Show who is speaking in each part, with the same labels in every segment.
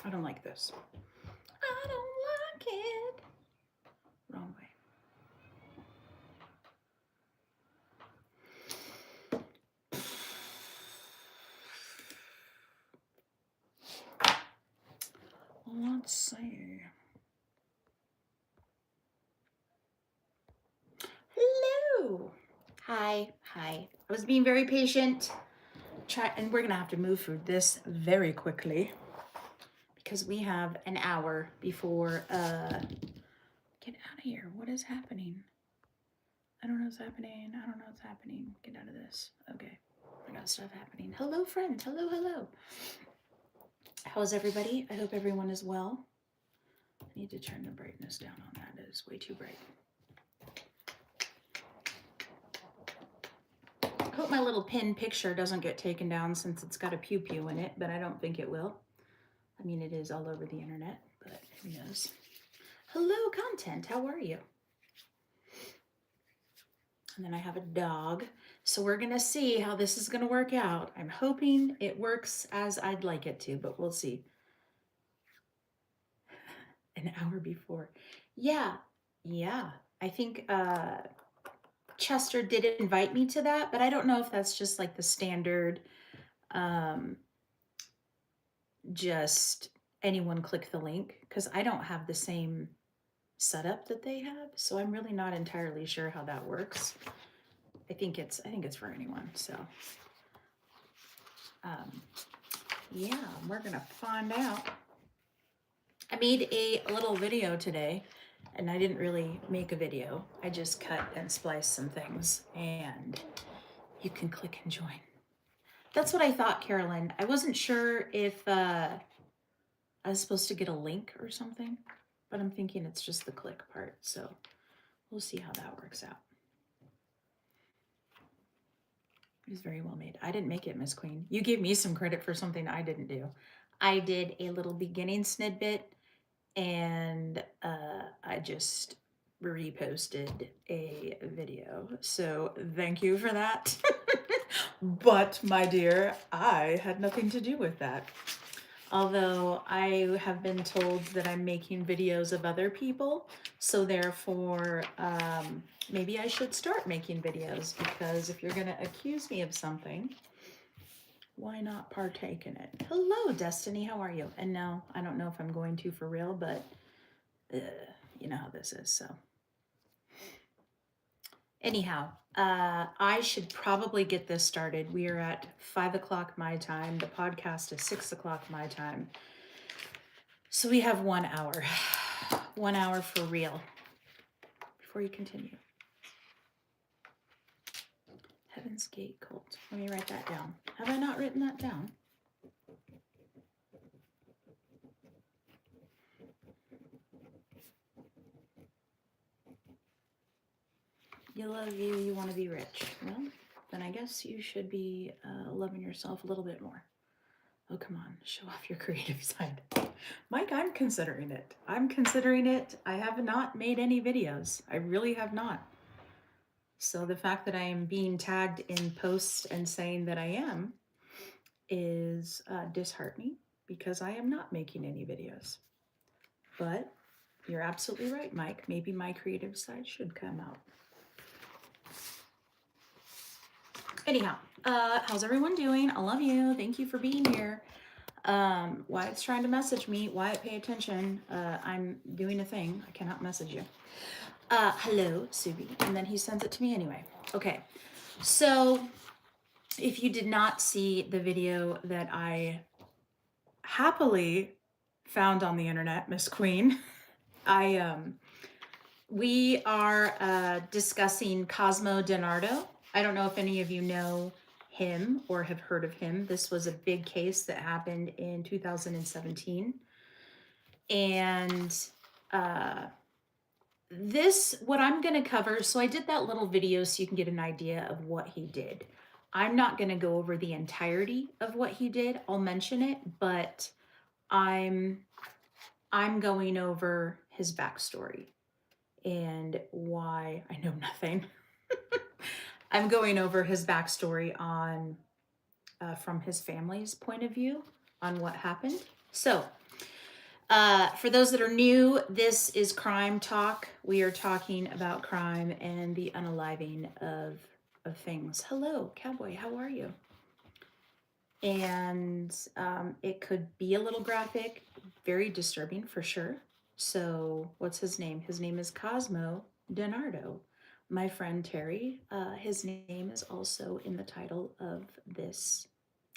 Speaker 1: I don't like this. I don't like it. Wrong way. Let's see. Hello. Hi. Hi. I was being very patient. And we're gonna have to move through this very quickly because we have an hour before get out of here. What is happening? I don't know what's happening. I don't know what's happening. Get out of this. Okay. I got stuff happening. Hello, friend. Hello, hello. How's everybody? I hope everyone is well. I need to turn the brightness down on that. It is way too bright. I hope my little pin picture doesn't get taken down since it's got a pew-pew in it, but I don't think it will. I mean, it is all over the internet, but who knows? Hello, content. How are you? And then I have a dog. So we're going to see how this is going to work out. I'm hoping it works as I'd like it to, but we'll see. An hour before. Yeah. I think Chester did invite me to that, but I don't know if that's just like the standard, just anyone click the link, because I don't have the same setup that they have. So I'm really not entirely sure how that works. I think it's for anyone. So yeah, we're gonna find out. I made a little video today, and I didn't really make a video. I just cut and spliced some things, and you can click and join. That's what I thought, Carolyn. I wasn't sure if I was supposed to get a link or something, but I'm thinking it's just the click part. So we'll see how that works out. It was very well made. I didn't make it, Miss Queen. You gave me some credit for something I didn't do. I did a little beginning snippet, and I just reposted a video. So thank you for that. But my dear, I had nothing to do with that. Although I have been told that I'm making videos of other people, so therefore maybe I should start making videos, because if you're going to accuse me of something, why not partake in it? Hello, Destiny. How are you? And no, I don't know if I'm going to for real, but you know how this is. So anyhow, I should probably get this started. We are at 5 o'clock my time. The podcast is 6 o'clock my time. So we have 1 hour. 1 hour for real. Before you continue. Heaven's Gate Cult. Let me write that down. Have I not written that down? You love you, you want to be rich. Well, then I guess you should be loving yourself a little bit more. Oh, come on, show off your creative side. Mike, I'm considering it. I have not made any videos. I really have not. So the fact that I am being tagged in posts and saying that I am is disheartening, because I am not making any videos. But you're absolutely right, Mike. Maybe my creative side should come out. Anyhow, how's everyone doing? I love you. Thank you for being here. Wyatt's trying to message me. Wyatt, pay attention. I'm doing a thing. I cannot message you. Hello, Subi. And then he sends it to me anyway. Okay. So if you did not see the video that I happily found on the internet, Miss Queen, we are discussing Cosmo DiNardo. I don't know if any of you know him or have heard of him. This was a big case that happened in 2017. And what I'm going to cover, so I did that little video so you can get an idea of what he did. I'm not going to go over the entirety of what he did. I'll mention it, but I'm going over his backstory and why I know nothing. I'm going over his backstory on from his family's point of view on what happened. So For those that are new, this is Crime Talk. We are talking about crime and the unaliving of things. Hello, Cowboy. How are you? And it could be a little graphic, very disturbing for sure. So, what's his name? His name is Cosmo DiNardo. My friend Terry, his name is also in the title of this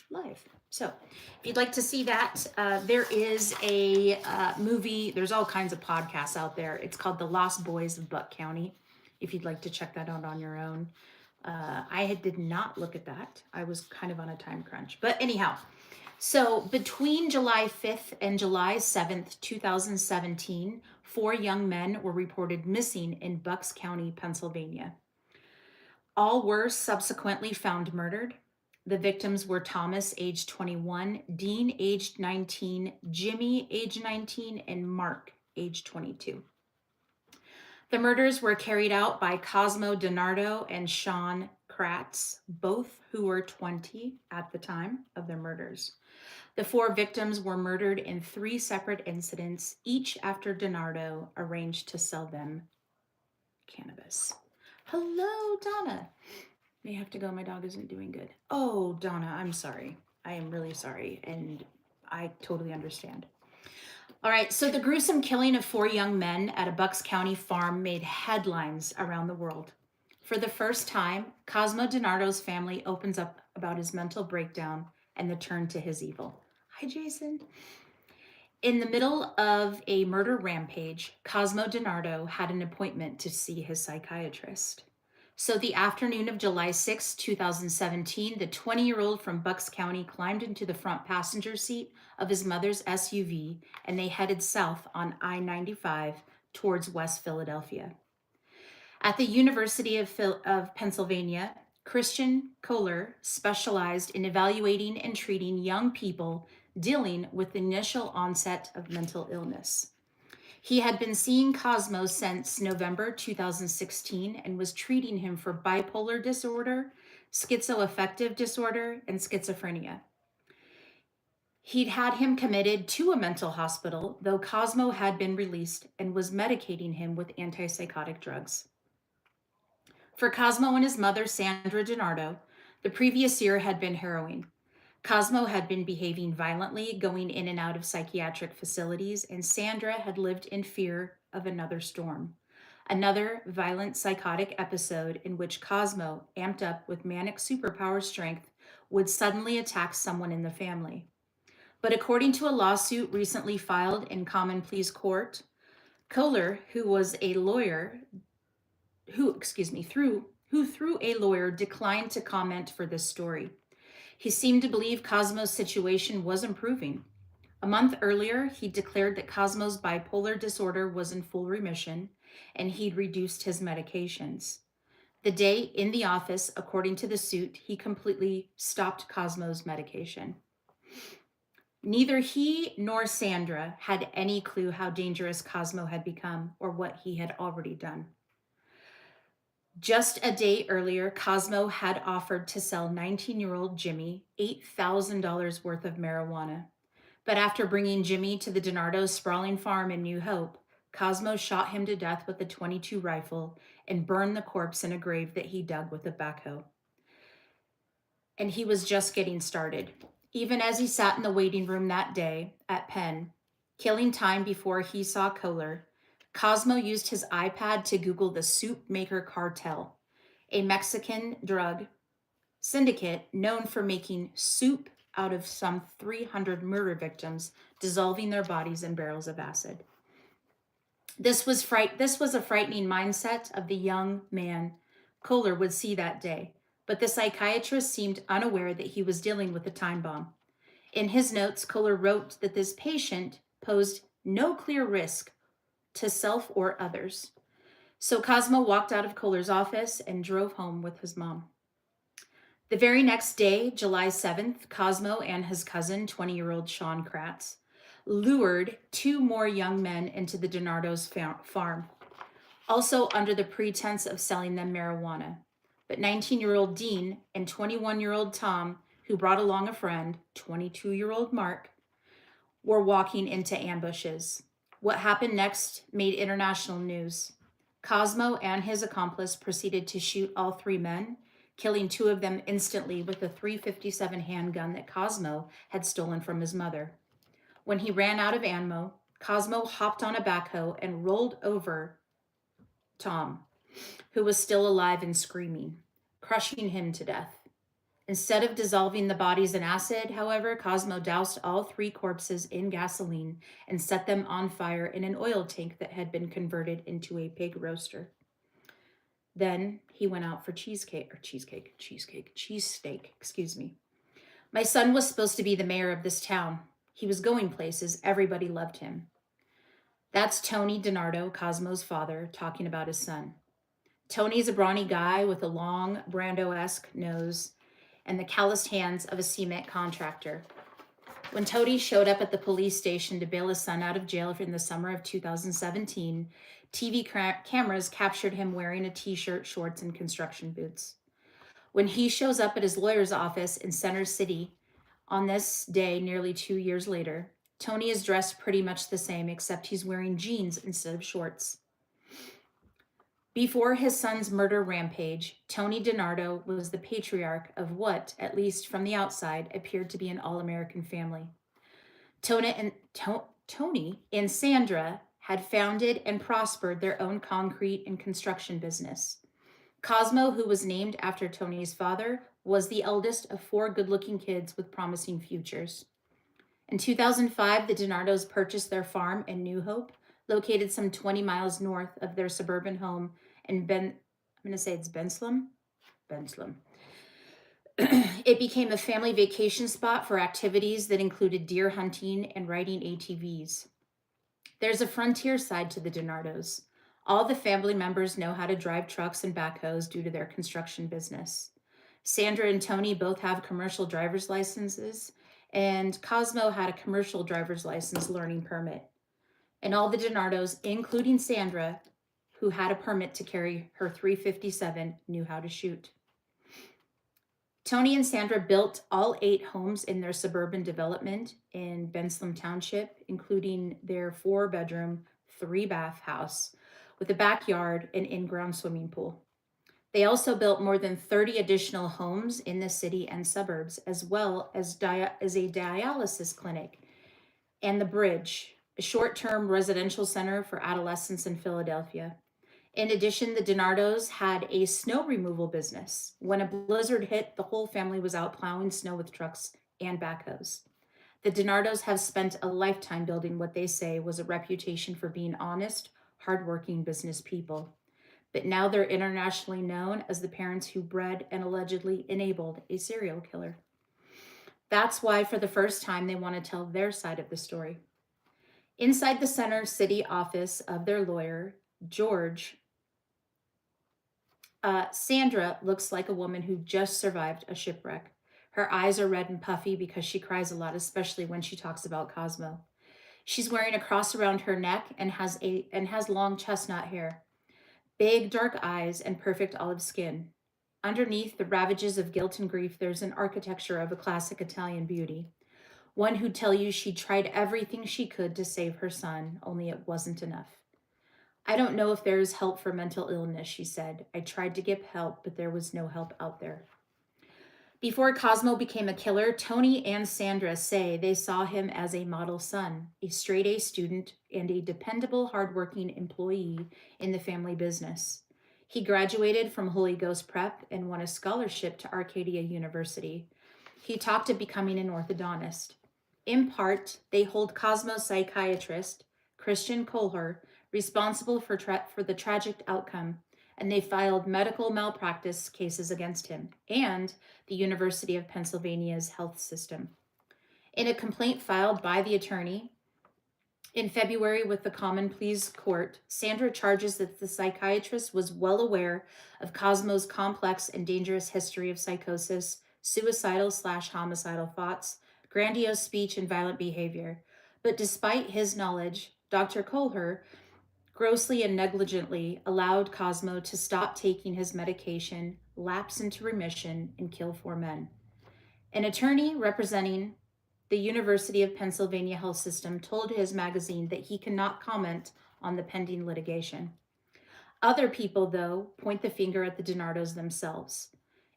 Speaker 1: live. So, if you'd like to see that, there is a movie. There's all kinds of podcasts out there. It's called The Lost Boys of Buck County. If you'd like to check that out on your own, did not look at that. I was kind of on a time crunch. But anyhow, so between July 5th and July 7th, 2017, 4 young men were reported missing in Bucks County, Pennsylvania. All were subsequently found murdered. The victims were Thomas, age 21, Dean, aged 19, Jimmy, age 19, and Mark, age 22. The murders were carried out by Cosmo DiNardo and Sean Kratz, both who were 20 at the time of their murders. The 4 victims were murdered in 3 separate incidents, each after DiNardo arranged to sell them cannabis. Hello, Donna. May have to go. My dog isn't doing good. Oh, Donna, I'm sorry. I am really sorry. And I totally understand. All right. So the gruesome killing of 4 young men at a Bucks County farm made headlines around the world. For the first time, Cosmo DiNardo's family opens up about his mental breakdown and the turn to his evil. Hi, Jason. In the middle of a murder rampage, Cosmo DiNardo had an appointment to see his psychiatrist. So the afternoon of July 6, 2017, the 20-year-old from Bucks County climbed into the front passenger seat of his mother's SUV, and they headed south on I-95 towards West Philadelphia. At the University of Pennsylvania, Christian Kohler specialized in evaluating and treating young people dealing with the initial onset of mental illness. He had been seeing Cosmo since November 2016 and was treating him for bipolar disorder, schizoaffective disorder, and schizophrenia. He'd had him committed to a mental hospital, though Cosmo had been released and was medicating him with antipsychotic drugs. For Cosmo and his mother, Sandra DiNardo, the previous year had been harrowing. Cosmo had been behaving violently, going in and out of psychiatric facilities, and Sandra had lived in fear of another storm. Another violent psychotic episode in which Cosmo, amped up with manic superpower strength, would suddenly attack someone in the family. But according to a lawsuit recently filed in Common Pleas Court, Kohler, who through a lawyer declined to comment for this story. He seemed to believe Cosmo's situation was improving. A month earlier, he declared that Cosmo's bipolar disorder was in full remission and he'd reduced his medications. The day in the office, according to the suit, he completely stopped Cosmo's medication. Neither he nor Sandra had any clue how dangerous Cosmo had become or what he had already done. Just a day earlier, Cosmo had offered to sell 19-year-old Jimmy $8,000 worth of marijuana. But after bringing Jimmy to the DiNardo sprawling farm in New Hope, Cosmo shot him to death with a .22 rifle and burned the corpse in a grave that he dug with a backhoe. And he was just getting started. Even as he sat in the waiting room that day at Penn, killing time before he saw Kohler, Cosmo used his iPad to Google the Soup Maker Cartel, a Mexican drug syndicate known for making soup out of some 300 murder victims, dissolving their bodies in barrels of acid. This was a frightening mindset of the young man Kohler would see that day, but the psychiatrist seemed unaware that he was dealing with a time bomb. In his notes, Kohler wrote that this patient posed no clear risk to self or others. So Cosmo walked out of Kohler's office and drove home with his mom. The very next day, July 7th, Cosmo and his cousin, 20-year-old Sean Kratz, lured 2 more young men into the DiNardo's farm, also under the pretense of selling them marijuana. But 19-year-old Dean and 21-year-old Tom, who brought along a friend, 22-year-old Mark, were walking into ambushes. What happened next made international news. Cosmo and his accomplice proceeded to shoot all three men, killing two of them instantly with a .357 handgun that Cosmo had stolen from his mother. When he ran out of ammo, Cosmo hopped on a backhoe and rolled over Tom, who was still alive and screaming, crushing him to death. Instead of dissolving the bodies in acid, however, Cosmo doused all three corpses in gasoline and set them on fire in an oil tank that had been converted into a pig roaster. Then he went out for cheesesteak, excuse me. My son was supposed to be the mayor of this town. He was going places, everybody loved him. That's Tony DiNardo, Cosmo's father, talking about his son. Tony's a brawny guy with a long Brando-esque nose and the calloused hands of a cement contractor. When Tony showed up at the police station to bail his son out of jail in the summer of 2017, TV cameras captured him wearing a t-shirt, shorts, and construction boots. When he shows up at his lawyer's office in Center City on this day nearly 2 years later, Tony is dressed pretty much the same, except he's wearing jeans instead of shorts. Before his son's murder rampage, Tony DiNardo was the patriarch of what, at least from the outside, appeared to be an all-American family. Tony and Sandra had founded and prospered their own concrete and construction business. Cosmo, who was named after Tony's father, was the eldest of four good-looking kids with promising futures. In 2005, the DiNardos purchased their farm in New Hope, located some 20 miles north of their suburban home in Benslem. It became a family vacation spot for activities that included deer hunting and riding ATVs. There's a frontier side to the DiNardos. All the family members know how to drive trucks and backhoes due to their construction business. Sandra and Tony both have commercial driver's licenses, and Cosmo had a commercial driver's license learning permit. And all the DiNardos, including Sandra, who had a permit to carry her .357, knew how to shoot. Tony and Sandra built all 8 homes in their suburban development in Benslem Township, including their 4-bedroom, 3-bath house with a backyard and in-ground swimming pool. They also built more than 30 additional homes in the city and suburbs, as well as a dialysis clinic and the Bridge, a short-term residential center for adolescents in Philadelphia. In addition, the DiNardos had a snow removal business. When a blizzard hit, the whole family was out plowing snow with trucks and backhoes. The DiNardos have spent a lifetime building what they say was a reputation for being honest, hardworking business people. But now they're internationally known as the parents who bred and allegedly enabled a serial killer. That's why, for the first time, they want to tell their side of the story. Inside the Center City office of their lawyer, George, Sandra looks like a woman who just survived a shipwreck. Her eyes are red and puffy because she cries a lot, especially when she talks about Cosmo. She's wearing a cross around her neck and has long chestnut hair, big dark eyes, and perfect olive skin. Underneath the ravages of guilt and grief, there's an architecture of a classic Italian beauty. One who'd tell you she tried everything she could to save her son, only it wasn't enough. I don't know if there is help for mental illness, she said. I tried to get help, but there was no help out there. Before Cosmo became a killer, Tony and Sandra say they saw him as a model son, a straight-A student, and a dependable, hardworking employee in the family business. He graduated from Holy Ghost Prep and won a scholarship to Arcadia University. He talked of becoming an orthodontist. In part, they hold Cosmo's psychiatrist, Christian Kohlher, responsible for the tragic outcome, and they filed medical malpractice cases against him and the University of Pennsylvania's health system. In a complaint filed by the attorney in February with the Common Pleas Court, Sandra charges that the psychiatrist was well aware of Cosmo's complex and dangerous history of psychosis, suicidal/homicidal thoughts, grandiose speech, and violent behavior. But despite his knowledge, Dr. Kohlher grossly and negligently allowed Cosmo to stop taking his medication, lapse into remission, and kill 4 men. An attorney representing the University of Pennsylvania Health System told his magazine that he cannot comment on the pending litigation. Other people, though, point the finger at the DiNardos themselves.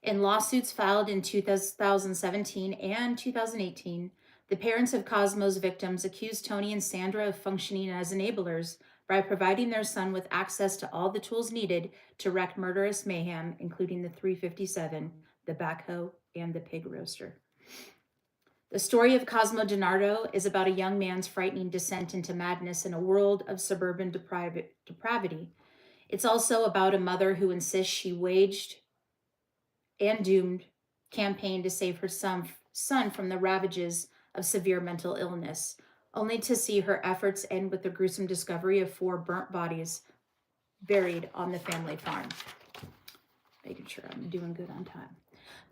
Speaker 1: In lawsuits filed in 2017 and 2018, the parents of Cosmo's victims accused Tony and Sandra of functioning as enablers by providing their son with access to all the tools needed to wreak murderous mayhem, including the 357, the backhoe, and the pig roaster. The story of Cosmo DiNardo is about a young man's frightening descent into madness in a world of suburban depravity. It's also about a mother who insists she waged and doomed campaign to save her son from the ravages of severe mental illness, only to see her efforts end with the gruesome discovery of 4 burnt bodies buried on the family farm. Making sure I'm doing good on time.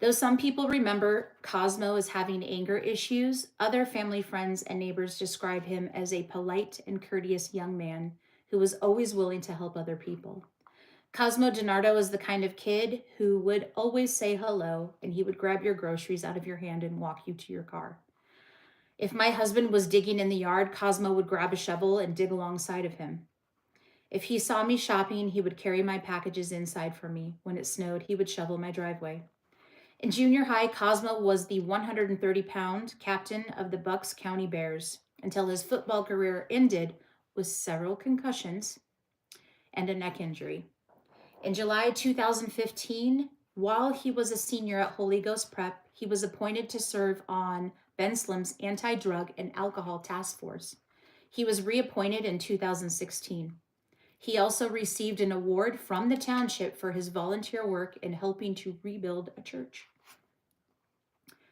Speaker 1: Though some people remember Cosmo as having anger issues, other family friends and neighbors describe him as a polite and courteous young man who was always willing to help other people. Cosmo DiNardo is the kind of kid who would always say hello, and he would grab your groceries out of your hand and walk you to your car. If my husband was digging in the yard, Cosmo would grab a shovel and dig alongside of him. If he saw me shopping, he would carry my packages inside for me. When it snowed, he would shovel my driveway. In junior high, Cosmo was the 130-pound captain of the Bucks County Bears until his football career ended with several concussions and a neck injury. In July 2015, while he was a senior at Holy Ghost Prep, he was appointed to serve on Ben Slim's anti-drug and alcohol task force. He was reappointed in 2016. He also received an award from the township for his volunteer work in helping to rebuild a church.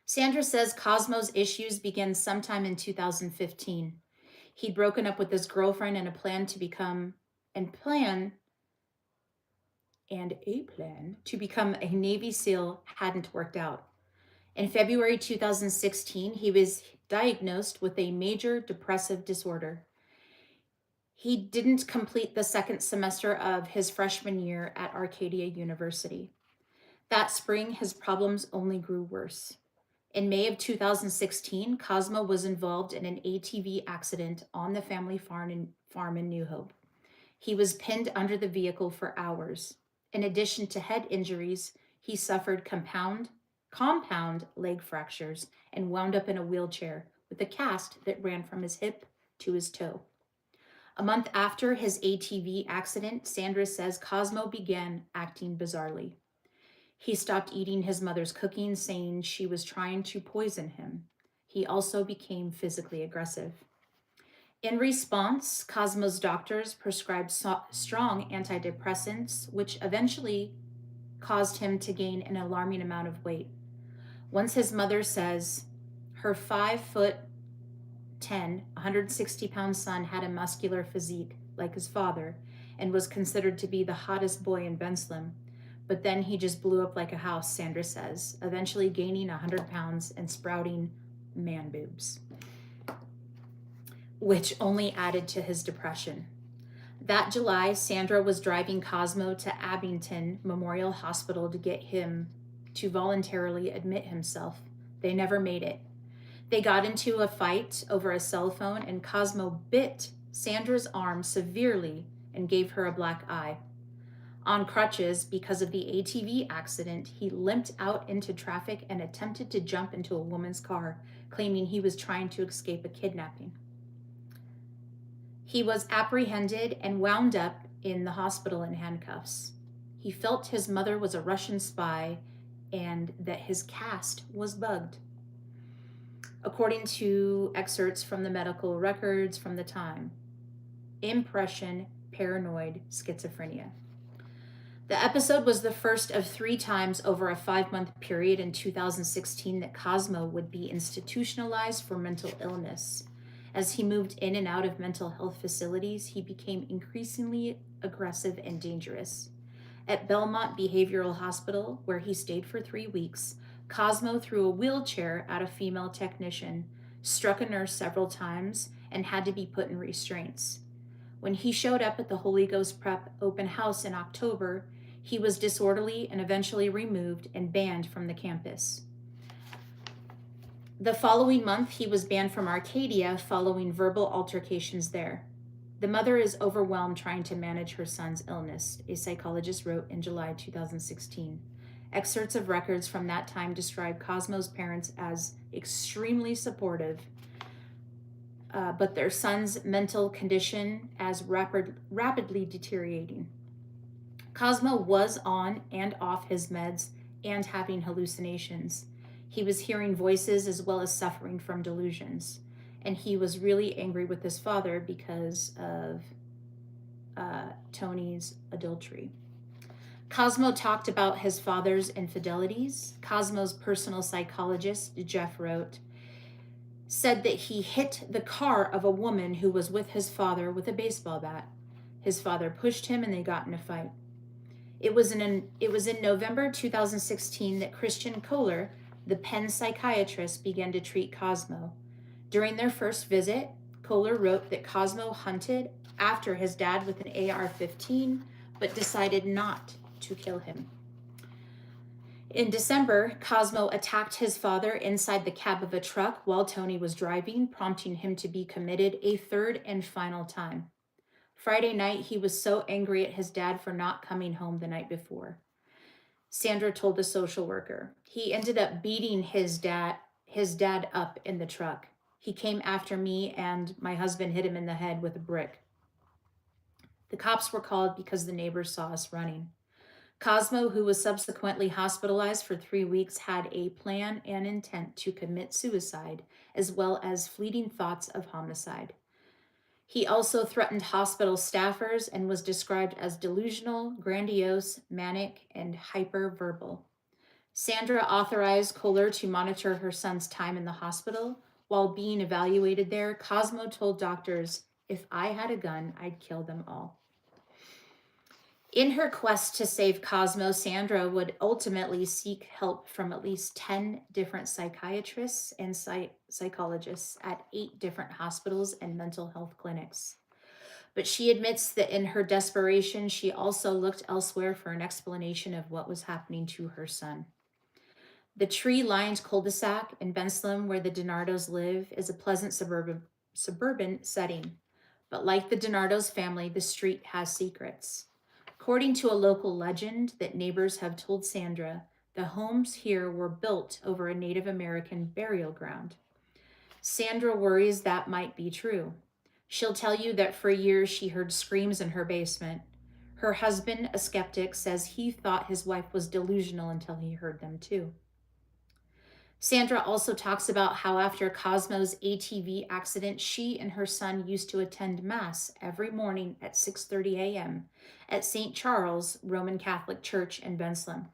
Speaker 1: Sandra says Cosmo's issues began sometime in 2015. He'd broken up with his girlfriend and a plan to become a Navy SEAL hadn't worked out. In February 2016, he was diagnosed with a major depressive disorder. He didn't complete the second semester of his freshman year at Arcadia University. That spring, his problems only grew worse. In May of 2016, Cosmo was involved in an ATV accident on the family farm in New Hope. He was pinned under the vehicle for hours. In addition to head injuries, he suffered compound leg fractures and wound up in a wheelchair with a cast that ran from his hip to his toe. A month after his ATV accident, Sandra says Cosmo began acting bizarrely. He stopped eating his mother's cooking, saying she was trying to poison him. He also became physically aggressive. In response, Cosmo's doctors prescribed strong antidepressants, which eventually caused him to gain an alarming amount of weight. Once his mother says her 5'10", 160-pound son had a muscular physique like his father and was considered to be the hottest boy in Benslam. But then he just blew up like a house, Sandra says, eventually gaining 100 pounds and sprouting man boobs, which only added to his depression. That July, Sandra was driving Cosmo to Abington Memorial Hospital to get him to voluntarily admit himself. They never made it. They got into a fight over a cell phone, and Cosmo bit Sandra's arm severely and gave her a black eye. On crutches because of the ATV accident, he limped out into traffic and attempted to jump into a woman's car, claiming he was trying to escape a kidnapping. He was apprehended and wound up in the hospital in handcuffs. He felt his mother was a Russian spy and that his cast was bugged, according to excerpts from the medical records from the time. Impression, paranoid schizophrenia. The episode was the first of 3 times over a 5-month period in 2016 that Cosmo would be institutionalized for mental illness. As he moved in and out of mental health facilities, he became increasingly aggressive and dangerous. At Belmont Behavioral Hospital, where he stayed for 3 weeks, Cosmo threw a wheelchair at a female technician, struck a nurse several times, and had to be put in restraints. When he showed up at the Holy Ghost Prep open house in October, he was disorderly and eventually removed and banned from the campus. The following month, he was banned from Arcadia following verbal altercations there. The mother is overwhelmed trying to manage her son's illness, a psychologist wrote in July 2016. Excerpts of records from that time describe Cosmo's parents as extremely supportive, but their son's mental condition as rapidly deteriorating. Cosmo was on and off his meds and having hallucinations. He was hearing voices as well as suffering from delusions. And he was really angry with his father because of Tony's adultery. Cosmo talked about his father's infidelities. Cosmo's personal psychologist, Jeff wrote, said that he hit the car of a woman who was with his father with a baseball bat. His father pushed him and they got in a fight. It was in November 2016 that Christian Kohler, the Penn psychiatrist, began to treat Cosmo. During their first visit, Kohler wrote that Cosmo hunted after his dad with an AR-15, but decided not to kill him. In December, Cosmo attacked his father inside the cab of a truck while Tony was driving, prompting him to be committed a third and final time. Friday night, he was so angry at his dad for not coming home the night before. Sandra told the social worker, he ended up beating his dad up in the truck. He came after me and my husband hit him in the head with a brick. The cops were called because the neighbors saw us running. Cosmo, who was subsequently hospitalized for 3 weeks, had a plan and intent to commit suicide, as well as fleeting thoughts of homicide. He also threatened hospital staffers and was described as delusional, grandiose, manic, and hyperverbal. Sandra authorized Kohler to monitor her son's time in the hospital. While being evaluated there, Cosmo told doctors, "If I had a gun, I'd kill them all." In her quest to save Cosmo, Sandra would ultimately seek help from at least 10 different psychiatrists and psychologists at 8 different hospitals and mental health clinics. But she admits that in her desperation, she also looked elsewhere for an explanation of what was happening to her son. The tree-lined cul-de-sac in Bensalem, where the DiNardos live, is a pleasant suburban setting. But like the DiNardos family, the street has secrets. According to a local legend that neighbors have told Sandra, the homes here were built over a Native American burial ground. Sandra worries that might be true. She'll tell you that for years she heard screams in her basement. Her husband, a skeptic, says he thought his wife was delusional until he heard them too. Sandra also talks about how after Cosmo's ATV accident, she and her son used to attend Mass every morning at 6:30 a.m. at St. Charles Roman Catholic Church in Bensalem.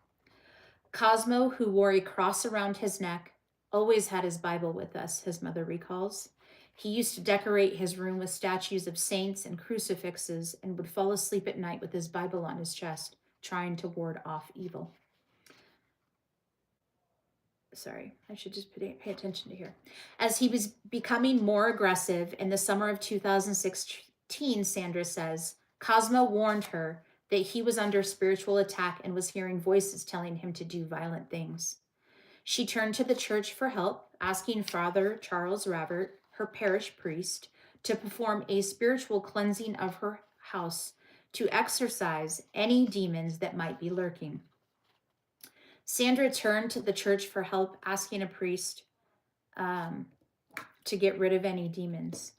Speaker 1: Cosmo, who wore a cross around his neck, always had his Bible with us, his mother recalls. He used to decorate his room with statues of saints and crucifixes and would fall asleep at night with his Bible on his chest, trying to ward off evil. Sorry, I should just pay attention to here. As he was becoming more aggressive in the summer of 2016, Sandra says, Cosmo warned her that he was under spiritual attack and was hearing voices telling him to do violent things. She turned to the church for help, asking Father Charles Ravert, her parish priest, to perform a spiritual cleansing of her house to exorcise any demons that might be lurking. Sandra turned to the church for help, asking a priest to get rid of any demons.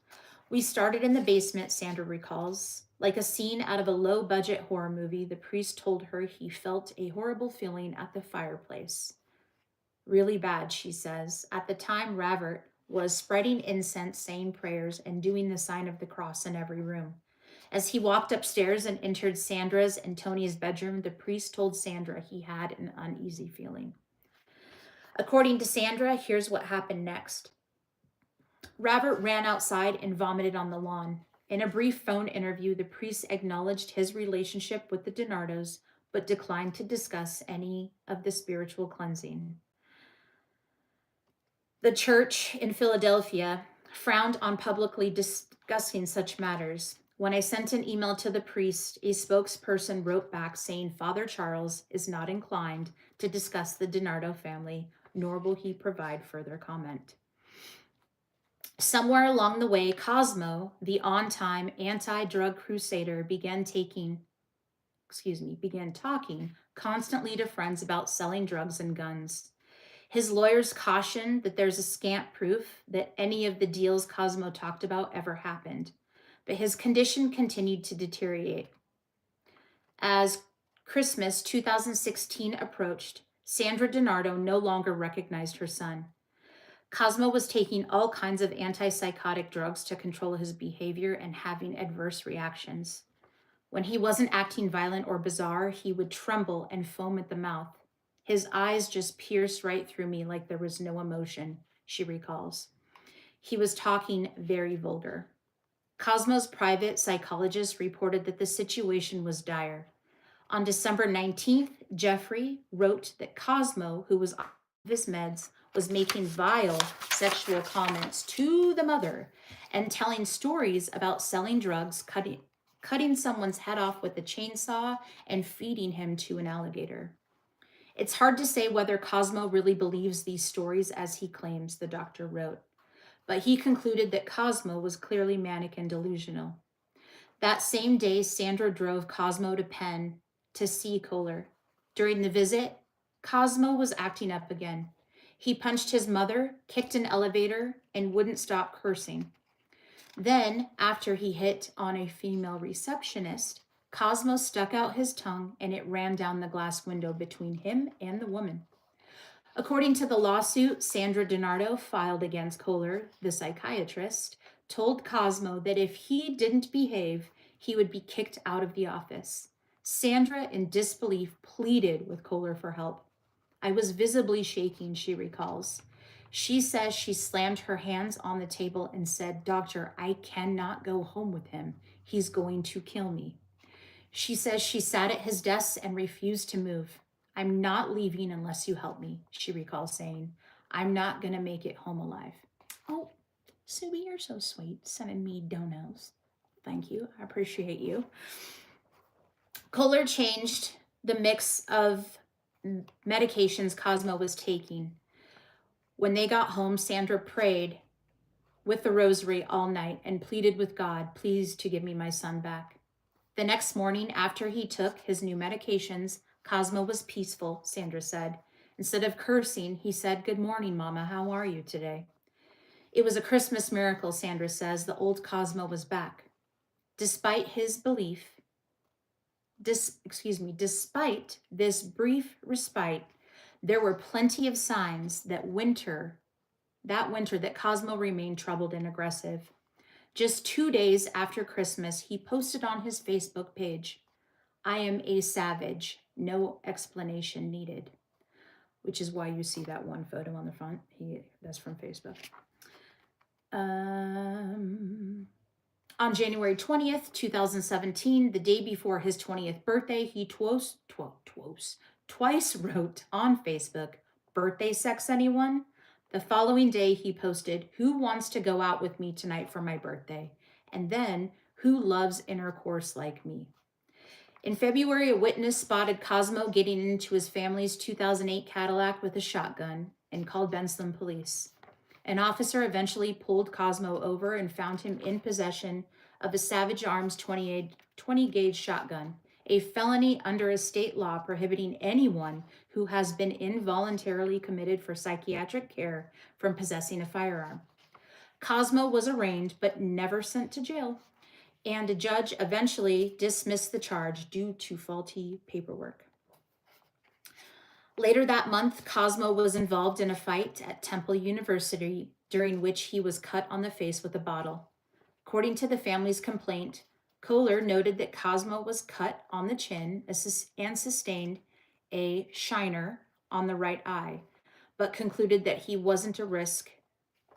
Speaker 1: We started in the basement, Sandra recalls. Like a scene out of a low-budget horror movie, the priest told her he felt a horrible feeling at the fireplace. Really bad, she says. At the time, Ravert was spreading incense, saying prayers, and doing the sign of the cross in every room. As he walked upstairs and entered Sandra's and Tony's bedroom, the priest told Sandra he had an uneasy feeling. According to Sandra, here's what happened next. Ravert ran outside and vomited on the lawn. In a brief phone interview, the priest acknowledged his relationship with the DiNardos, but declined to discuss any of the spiritual cleansing. The church in Philadelphia frowned on publicly discussing such matters. When I sent an email to the priest, a spokesperson wrote back saying Father Charles is not inclined to discuss the DiNardo family nor will he provide further comment. Somewhere along the way, Cosmo, the on-time anti-drug crusader, began talking constantly to friends about selling drugs and guns. His lawyers cautioned that there's a scant proof that any of the deals Cosmo talked about ever happened, but his condition continued to deteriorate. As Christmas 2016 approached, Sandra DiNardo no longer recognized her son. Cosmo was taking all kinds of antipsychotic drugs to control his behavior and having adverse reactions. When he wasn't acting violent or bizarre, he would tremble and foam at the mouth. His eyes just pierced right through me like there was no emotion, she recalls. He was talking very vulgar. Cosmo's private psychologist reported that the situation was dire. On December 19th, Jeffrey wrote that Cosmo, who was off his meds, was making vile sexual comments to the mother and telling stories about selling drugs, cutting someone's head off with a chainsaw, and feeding him to an alligator. It's hard to say whether Cosmo really believes these stories as he claims, the doctor wrote, but he concluded that Cosmo was clearly manic and delusional. That same day, Sandra drove Cosmo to Penn to see Kohler. During the visit, Cosmo was acting up again. He punched his mother, kicked an elevator, and wouldn't stop cursing. Then, after he hit on a female receptionist, Cosmo stuck out his tongue and it ran down the glass window between him and the woman. According to the lawsuit Sandra DiNardo filed against Kohler, the psychiatrist, told Cosmo that if he didn't behave, he would be kicked out of the office. Sandra, in disbelief, pleaded with Kohler for help. I was visibly shaking, she recalls. She says she slammed her hands on the table and said, Doctor, I cannot go home with him. He's going to kill me. She says she sat at his desk and refused to move. I'm not leaving unless you help me, she recalls saying. I'm not going to make it home alive. Oh, Subi, you're so sweet, sending me donos. Thank you. I appreciate you. Kohler changed the mix of medications Cosmo was taking. When they got home, Sandra prayed with the rosary all night and pleaded with God, please to give me my son back. The next morning, after he took his new medications, Cosmo was peaceful, Sandra said. Instead of cursing, he said, Good morning, Mama. How are you today? It was a Christmas miracle, Sandra says. The old Cosmo was back. Despite his belief, despite this brief respite, there were plenty of signs that winter that Cosmo remained troubled and aggressive. Just 2 days after Christmas, he posted on his Facebook page, I am a savage, no explanation needed, which is why you see that one photo on the front. That's from Facebook. On January 20th, 2017, the day before his 20th birthday, he twice wrote on Facebook, birthday sex anyone? The following day, he posted, who wants to go out with me tonight for my birthday? And then, who loves intercourse like me? In February, a witness spotted Cosmo getting into his family's 2008 Cadillac with a shotgun and called Bensalem police. An officer eventually pulled Cosmo over and found him in possession of a Savage Arms 20-gauge shotgun, a felony under a state law prohibiting anyone who has been involuntarily committed for psychiatric care from possessing a firearm. Cosmo was arraigned but never sent to jail, and a judge eventually dismissed the charge due to faulty paperwork. Later that month, Cosmo was involved in a fight at Temple University during which he was cut on the face with a bottle. According to the family's complaint, Kohler noted that Cosmo was cut on the chin and sustained a shiner on the right eye, but concluded that he wasn't a risk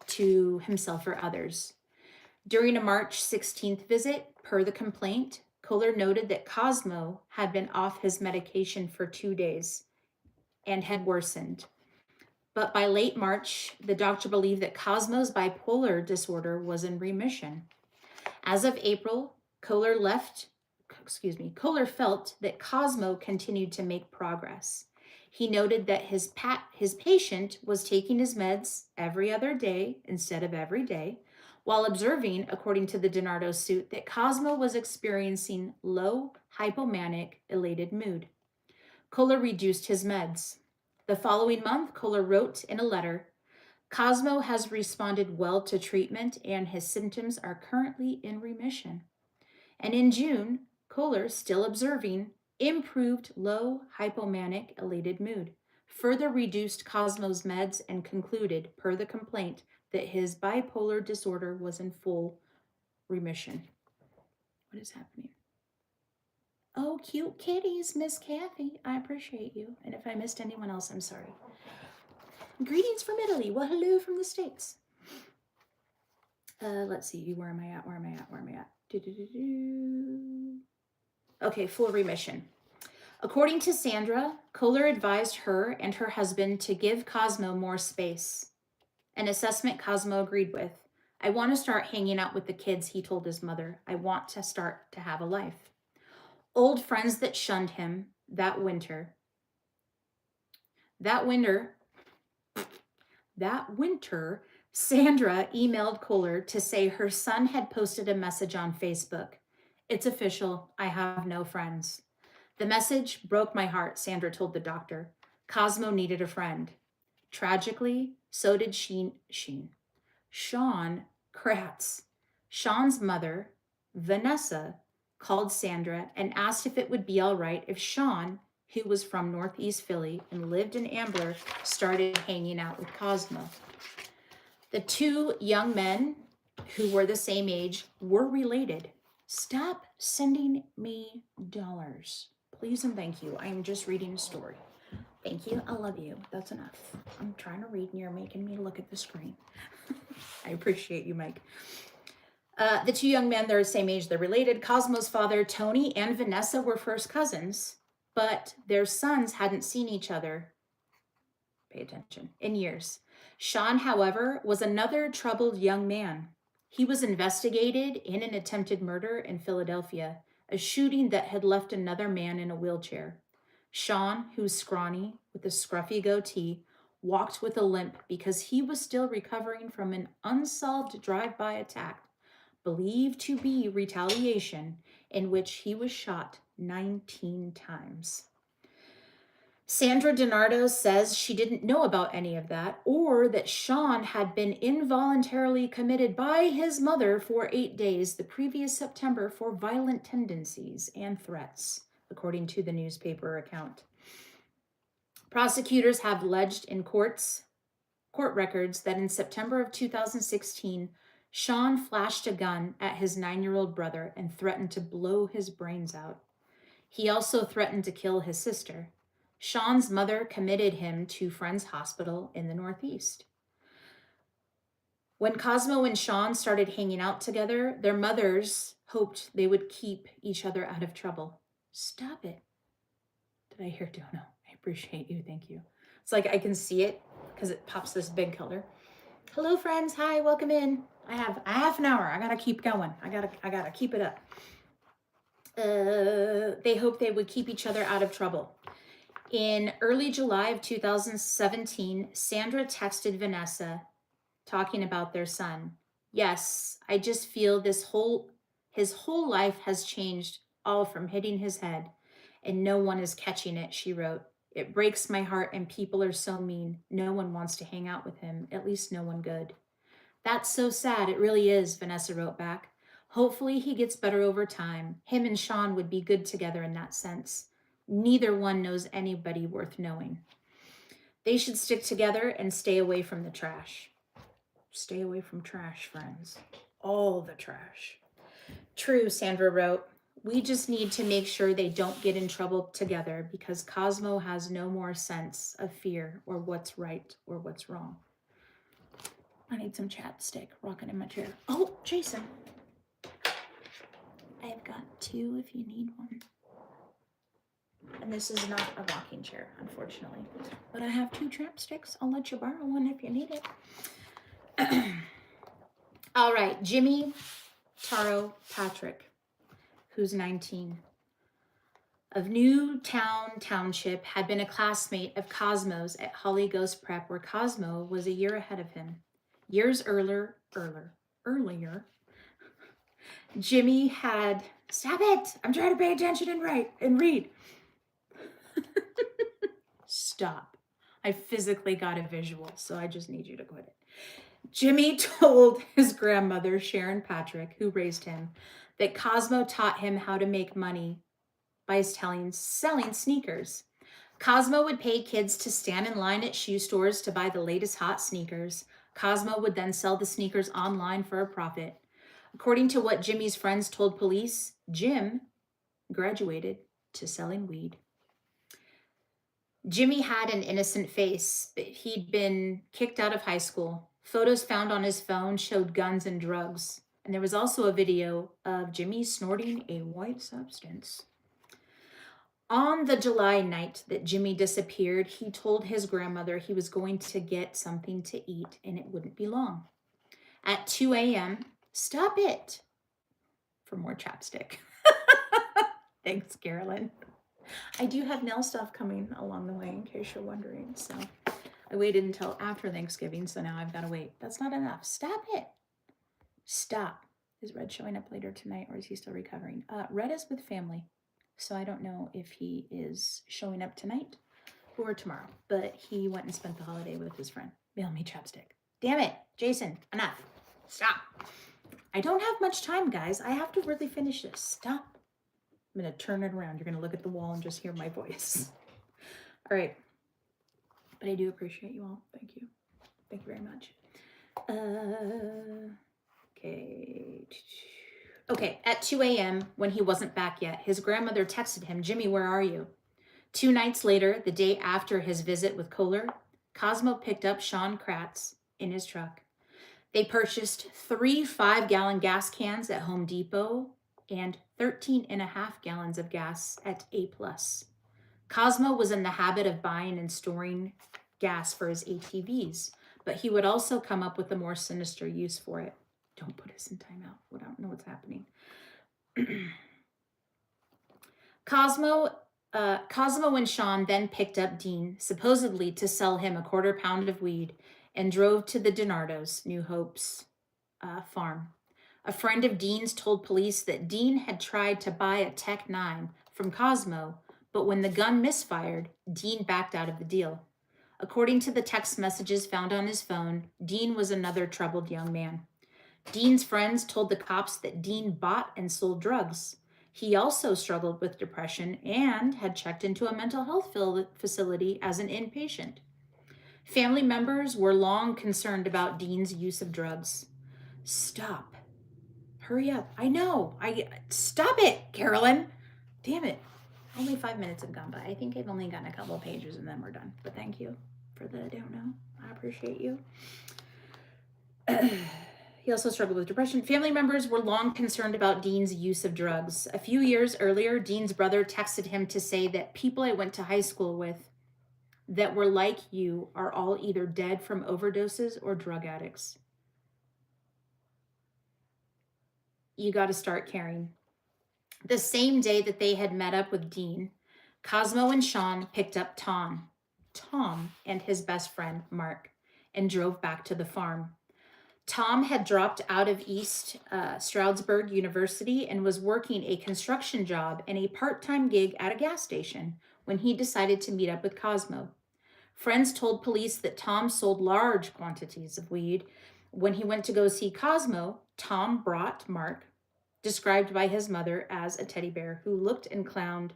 Speaker 1: to himself or others. During a March 16th visit, per the complaint, Kohler noted that Cosmo had been off his medication for 2 days and had worsened. But by late March, the doctor believed that Cosmo's bipolar disorder was in remission. As of April, Kohler felt that Cosmo continued to make progress. He noted that his patient was taking his meds every other day instead of every day, while observing, according to the DiNardo suit, that Cosmo was experiencing low, hypomanic, elated mood. Kohler reduced his meds. The following month, Kohler wrote in a letter, Cosmo has responded well to treatment and his symptoms are currently in remission. And in June, Kohler, still observing, improved low, hypomanic, elated mood, further reduced Cosmo's meds, and concluded, per the complaint, that his bipolar disorder was in full remission. What is happening? Oh, cute kitties, Miss Kathy. I appreciate you. And if I missed anyone else, I'm sorry. Greetings from Italy. Well, hello from the States. Let's see. Where am I at? Okay, full remission. According to Sandra, Kohler advised her and her husband to give Cosmo more space, an assessment Cosmo agreed with. I want to start hanging out with the kids, he told his mother. I want to start to have a life. Old friends that shunned him that winter, Sandra emailed Kohler to say her son had posted a message on Facebook. It's official. I have no friends. The message broke my heart, Sandra told the doctor. Cosmo needed a friend. Tragically, so did Sean Kratz. Sean's mother, Vanessa, called Sandra and asked if it would be all right if Sean, who was from Northeast Philly and lived in Ambler, started hanging out with Cosmo. The two young men, who were the same age, were related. Stop sending me dollars. Please and thank you. I am just reading a story. Thank you. I love you. That's enough. I'm trying to read and you're making me look at the screen. I appreciate you, Mike. The two young men, they're the same age, they're related. Cosmo's father, Tony, and Vanessa were first cousins, but their sons hadn't seen each other, pay attention, in years. Sean, however, was another troubled young man. He was investigated in an attempted murder in Philadelphia, a shooting that had left another man in a wheelchair. Sean, who's scrawny with a scruffy goatee, walked with a limp because he was still recovering from an unsolved drive-by attack, believed to be retaliation, in which he was shot 19 times. Sandra DiNardo says she didn't know about any of that, or that Sean had been involuntarily committed by his mother for 8 days the previous September for violent tendencies and threats, according to the newspaper account. Prosecutors have alleged in court records that in September of 2016, Sean flashed a gun at his 9-year-old brother and threatened to blow his brains out. He also threatened to kill his sister. Sean's mother committed him to Friends Hospital in the Northeast. When Cosmo and Sean started hanging out together, their mothers hoped they would keep each other out of trouble. Stop it. Did I hear Dono? I appreciate you. Thank you. It's like I can see it because it pops this big color. Hello, friends. Hi, welcome in. I have a half an hour. I gotta keep going. I gotta keep it up. They hoped they would keep each other out of trouble. In early July of 2017, Sandra texted Vanessa talking about their son. Yes, I just feel his whole life has changed, all from hitting his head, and no one is catching it, she wrote. It breaks my heart and people are so mean. No one wants to hang out with him, at least no one good. That's so sad, it really is, Vanessa wrote back. Hopefully he gets better over time. Him and Sean would be good together in that sense. Neither one knows anybody worth knowing. They should stick together and stay away from the trash. Stay away from trash, friends. All the trash. True, Sandra wrote. We just need to make sure they don't get in trouble together because Cosmo has no more sense of fear or what's right or what's wrong. I need some chapstick rocking in my chair. Oh, Jason. I have got 2 if you need one. And this is not a rocking chair, unfortunately. But I have 2 chapsticks. I'll let you borrow one if you need it. All right, Jimmy Taro Patrick, who's 19. of Newtown Township had been a classmate of Cosmo's at Holly Ghost Prep, where Cosmo was a year ahead of him. Years earlier, Jimmy had, stop it! I'm trying to pay attention and write and read. Stop. I physically got a visual, so I just need you to quit it. Jimmy told his grandmother, Sharon Patrick, who raised him, that Cosmo taught him how to make money by selling sneakers. Cosmo would pay kids to stand in line at shoe stores to buy the latest hot sneakers. Cosmo would then sell the sneakers online for a profit. According to what Jimmy's friends told police, Jim graduated to selling weed. Jimmy had an innocent face, but he'd been kicked out of high school. Photos found on his phone showed guns and drugs. And there was also a video of Jimmy snorting a white substance. On the July night that Jimmy disappeared, he told his grandmother he was going to get something to eat and it wouldn't be long. At 2 a.m., stop it, for more chapstick. Thanks, Carolyn. I do have nail stuff coming along the way, in case you're wondering. So I waited until after Thanksgiving, so now I've got to wait. That's not enough. Stop it. Stop. Is Red showing up later tonight, or is he still recovering? Red is with family, so I don't know if he is showing up tonight or tomorrow, but he went and spent the holiday with his friend. Mail me chapstick. Damn it, Jason, enough. Stop. I don't have much time, guys. I have to really finish this. Stop. I'm going to turn it around. You're going to look at the wall and just hear my voice. All right. But I do appreciate you all. Thank you. Thank you very much. Okay. At 2 a.m., when he wasn't back yet, his grandmother texted him, Jimmy, where are you? 2 nights later, the day after his visit with Kohler, Cosmo picked up Sean Kratz in his truck. They purchased 3 5-gallon gas cans at Home Depot and 13.5 gallons of gas at A+. Cosmo was in the habit of buying and storing gas for his ATVs, but he would also come up with a more sinister use for it. Don't put us in timeout. I don't know what's happening. Cosmo and Sean then picked up Dean, supposedly to sell him a 1/4 pound of weed, and drove to the DiNardo's, New Hope's farm. A friend of Dean's told police that Dean had tried to buy a Tech 9 from Cosmo, but when the gun misfired, Dean backed out of the deal. According to the text messages found on his phone, Dean was another troubled young man. Dean's friends told the cops that Dean bought and sold drugs. He also struggled with depression and had checked into a mental health facility as an inpatient. Family members were long concerned about Dean's use of drugs. Stop. Hurry up. I know. Stop it, Carolyn. Damn it. Only 5 minutes have gone by. I think I've only gotten a couple of pages and then we're done. But thank you for the don't know. I appreciate you. He also struggled with depression. Family members were long concerned about Dean's use of drugs. A few years earlier, Dean's brother texted him to say that people I went to high school with that were like you are all either dead from overdoses or drug addicts. You got to start caring. The same day that they had met up with Dean, Cosmo and Sean picked up Tom and his best friend, Mark, and drove back to the farm. Tom had dropped out of East Stroudsburg University and was working a construction job and a part-time gig at a gas station when he decided to meet up with Cosmo. Friends told police that Tom sold large quantities of weed. When he went to go see Cosmo, Tom brought Mark, described by his mother as a teddy bear who looked and clowned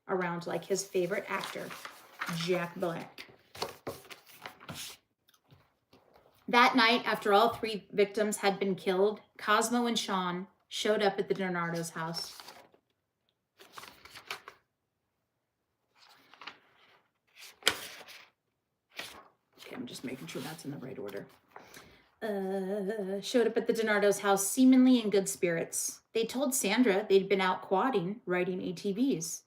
Speaker 1: around like his favorite actor, Jack Black. That night, after all 3 victims had been killed, Cosmo and Sean showed up at the DiNardo's house. Okay, I'm just making sure that's in the right order. Showed up at the DiNardo's house seemingly in good spirits. They told Sandra they'd been out quadding, riding ATVs.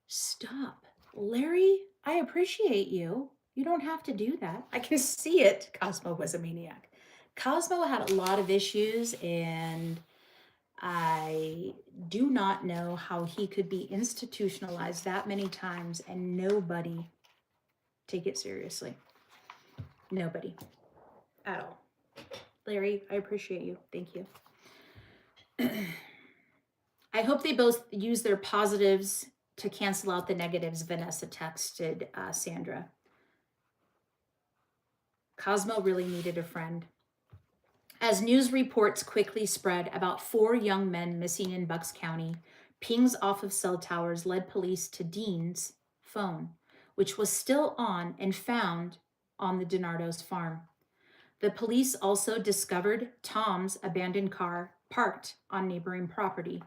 Speaker 1: Stop. Larry, I appreciate you. You don't have to do that. I can see it. Cosmo was a maniac. Cosmo had a lot of issues, and I do not know how he could be institutionalized that many times and nobody take it seriously. Nobody at all. Larry, I appreciate you. Thank you. I hope they both use their positives to cancel out the negatives, Vanessa texted Sandra. Cosmo really needed a friend. As news reports quickly spread about 4 young men missing in Bucks County, pings off of cell towers led police to Dean's phone, which was still on and found on the DiNardo's farm. The police also discovered Tom's abandoned car parked on neighboring property.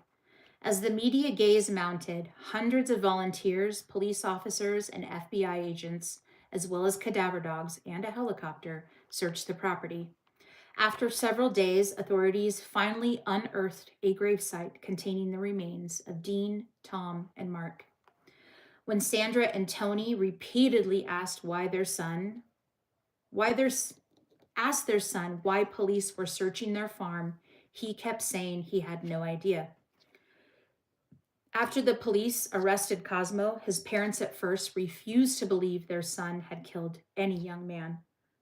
Speaker 1: As the media gaze mounted, hundreds of volunteers, police officers, and FBI agents, as well as cadaver dogs and a helicopter, searched the property. After several days, authorities finally unearthed a gravesite containing the remains of Dean, Tom, and Mark. When Sandra and Tony repeatedly asked their son why police were searching their farm, he kept saying he had no idea. After the police arrested Cosmo, his parents at first refused to believe their son had killed any young man,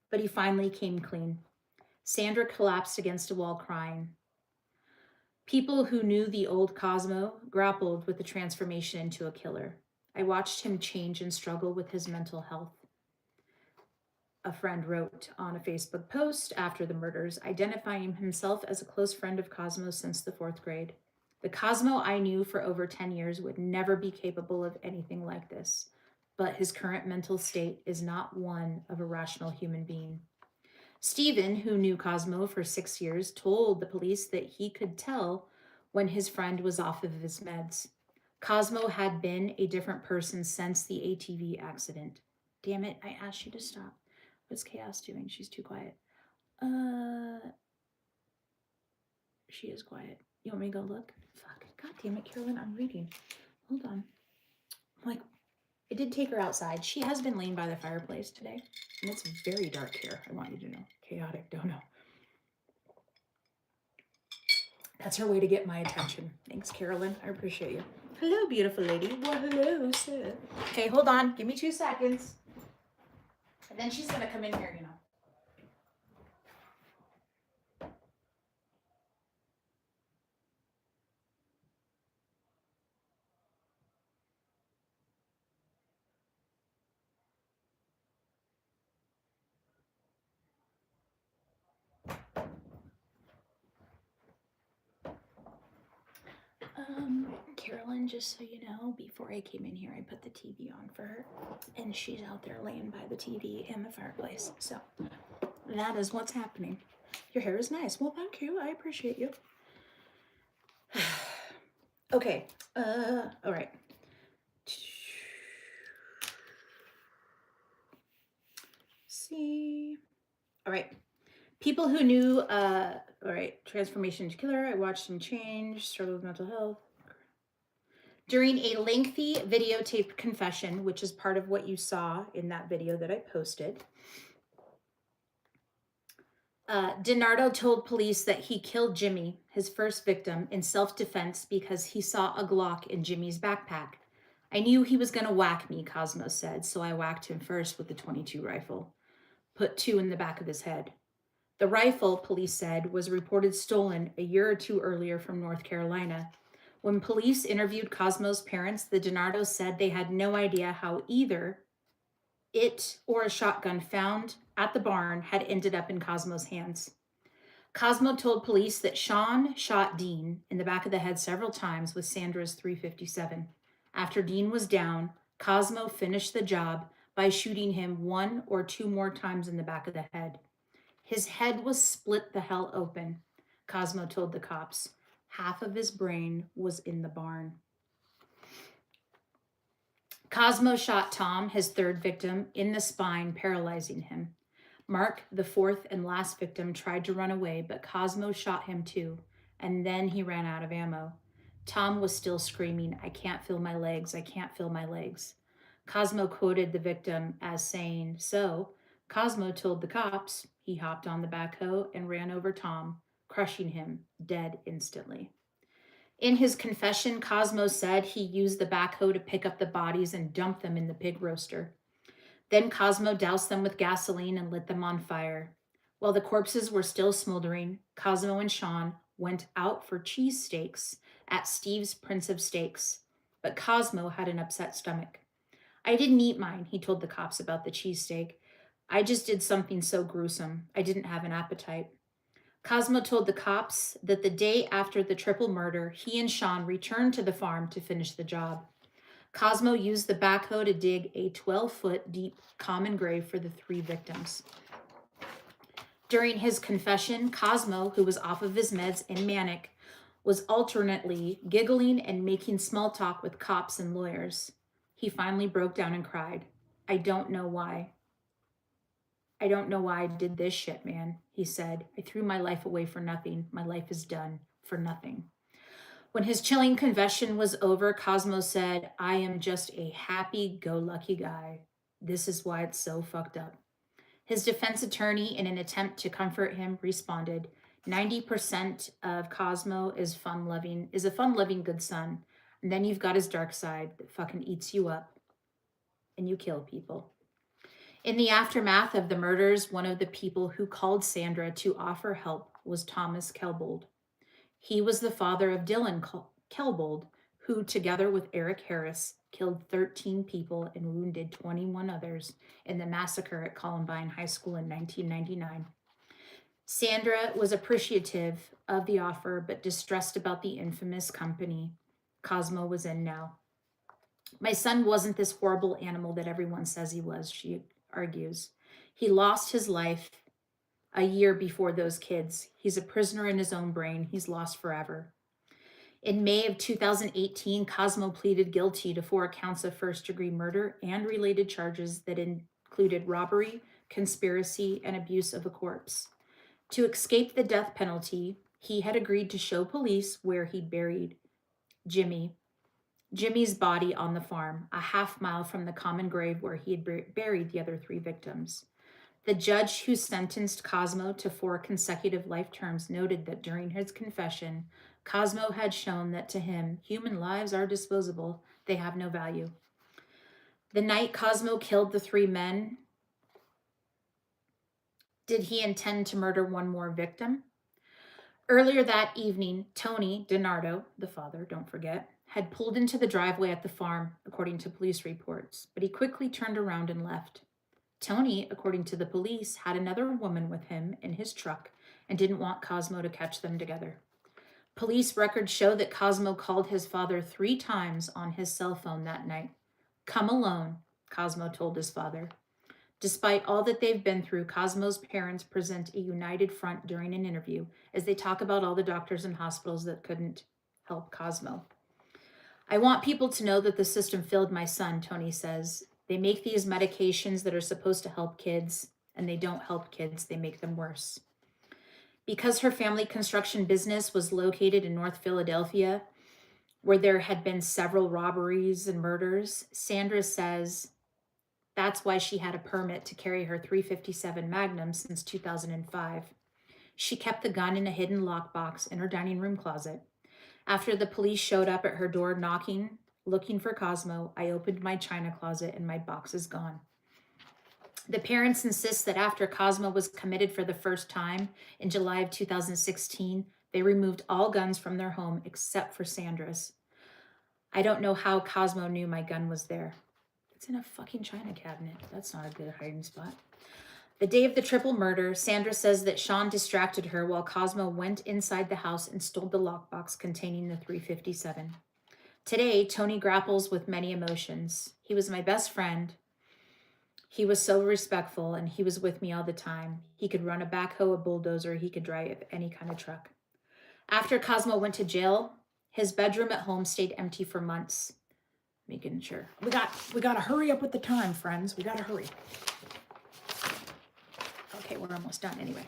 Speaker 1: but he finally came clean. Sandra collapsed against a wall crying. People who knew the old Cosmo grappled with the transformation into a killer. I watched him change and struggle with his mental health. A friend wrote on a Facebook post after the murders, identifying himself as a close friend of Cosmo since the 4th grade. The Cosmo I knew for over 10 years would never be capable of anything like this, but his current mental state is not one of a rational human being. Stephen, who knew Cosmo for 6 years, told the police that he could tell when his friend was off of his meds. Cosmo had been a different person since the ATV accident. Damn it, I asked you to stop. What's Chaos doing? She's too quiet. She is quiet. You want me to go look? Fuck. God damn it, Carolyn, I'm reading. Hold on. I'm like, it did take her outside. She has been laying by the fireplace today, and it's very dark here. I want you to know. Chaotic, don't know. That's her way to get my attention. Thanks, Carolyn. I appreciate you. Hello, beautiful lady. Well, hello, sir. Okay, hold on. Give me 2 seconds. And then she's going to come in here, you know. Carolyn, just so you know, before I came in here, I put the TV on for her, and she's out there laying by the TV and the fireplace. So that is what's happening. Your hair is nice. Well, thank you. I appreciate you. Okay. All right. See. All right. People who knew, all right, transformation to killer. I watched him change, struggle with mental health. During a lengthy videotaped confession, which is part of what you saw in that video that I posted, DiNardo told police that he killed Jimmy, his first victim, in self-defense because he saw a Glock in Jimmy's backpack. I knew he was going to whack me, Cosmo said, so I whacked him first with the .22 rifle. Put 2 in the back of his head. The rifle, police said, was reported stolen a year or 2 earlier from North Carolina. When police interviewed Cosmo's parents, the DiNardos said they had no idea how either it or a shotgun found at the barn had ended up in Cosmo's hands. Cosmo told police that Sean shot Dean in the back of the head several times with Sandra's .357. After Dean was down, Cosmo finished the job by shooting him 1 or 2 more times in the back of the head. His head was split the hell open, Cosmo told the cops. Half of his brain was in the barn. Cosmo shot Tom, his 3rd victim, in the spine, paralyzing him. Mark, the 4th and last victim, tried to run away, but Cosmo shot him too, and then he ran out of ammo. Tom was still screaming, "I can't feel my legs, I can't feel my legs." Cosmo quoted the victim as saying, so Cosmo told the cops he hopped on the backhoe and ran over Tom, crushing him dead instantly. In his confession, Cosmo said he used the backhoe to pick up the bodies and dump them in the pig roaster. Then Cosmo doused them with gasoline and lit them on fire. While the corpses were still smoldering, Cosmo and Sean went out for cheesesteaks at Steve's Prince of Steaks, but Cosmo had an upset stomach. I didn't eat mine, he told the cops about the cheesesteak. I just did something so gruesome. I didn't have an appetite. Cosmo told the cops that the day after the triple murder, he and Sean returned to the farm to finish the job. Cosmo used the backhoe to dig a 12-foot deep common grave for the 3 victims. During his confession, Cosmo, who was off of his meds and manic, was alternately giggling and making small talk with cops and lawyers. He finally broke down and cried. I don't know why. I don't know why I did this shit, man, he said. I threw my life away for nothing. My life is done for nothing. When his chilling confession was over, Cosmo said, I am just a happy-go-lucky guy. This is why it's so fucked up. His defense attorney, in an attempt to comfort him, responded, 90% of Cosmo is a fun-loving good son. And then you've got his dark side that fucking eats you up and you kill people. In the aftermath of the murders, one of the people who called Sandra to offer help was Thomas Kelbold. He was the father of Dylan Kelbold, who, together with Eric Harris, killed 13 people and wounded 21 others in the massacre at Columbine High School in 1999. Sandra was appreciative of the offer, but distressed about the infamous company Cosmo was in now. My son wasn't this horrible animal that everyone says he was, she argues. He lost his life a year before those kids. He's a prisoner in his own brain. He's lost forever. In May of 2018, Cosmo pleaded guilty to 4 counts of first-degree murder and related charges that included robbery, conspiracy, and abuse of a corpse. To escape the death penalty, he had agreed to show police where he'd buried Jimmy's body on the farm, a half-mile from the common grave where he had buried the other 3 victims. The judge who sentenced Cosmo to 4 consecutive life terms noted that during his confession, Cosmo had shown that to him, human lives are disposable. They have no value. The night Cosmo killed the 3 men, did he intend to murder one more victim? Earlier that evening, Tony DiNardo, the father, don't forget, had pulled into the driveway at the farm, according to police reports, but he quickly turned around and left. Tony, according to the police, had another woman with him in his truck and didn't want Cosmo to catch them together. Police records show that Cosmo called his father 3 times on his cell phone that night. Come alone, Cosmo told his father. Despite all that they've been through, Cosmo's parents present a united front during an interview as they talk about all the doctors and hospitals that couldn't help Cosmo. I want people to know that the system failed my son, Tony says. They make these medications that are supposed to help kids, and they don't help kids, they make them worse. Because her family construction business was located in North Philadelphia, where there had been several robberies and murders, Sandra says that's why she had a permit to carry her .357 Magnum since 2005. She kept the gun in a hidden lockbox in her dining room closet. After the police showed up at her door knocking, looking for Cosmo, I opened my china closet and my box is gone. The parents insist that after Cosmo was committed for the first time in July of 2016, they removed all guns from their home except for Sandra's. I don't know how Cosmo knew my gun was there. It's in a fucking china cabinet. That's not a good hiding spot. The day of the triple murder, Sandra says that Sean distracted her while Cosmo went inside the house and stole the lockbox containing the .357. Today, Tony grapples with many emotions. He was my best friend. He was so respectful, and he was with me all the time. He could run a backhoe, a bulldozer. He could drive any kind of truck. After Cosmo went to jail, his bedroom at home stayed empty for months. Making sure. We got to hurry up with the time, friends. We got to hurry. Okay, we're almost done anyway.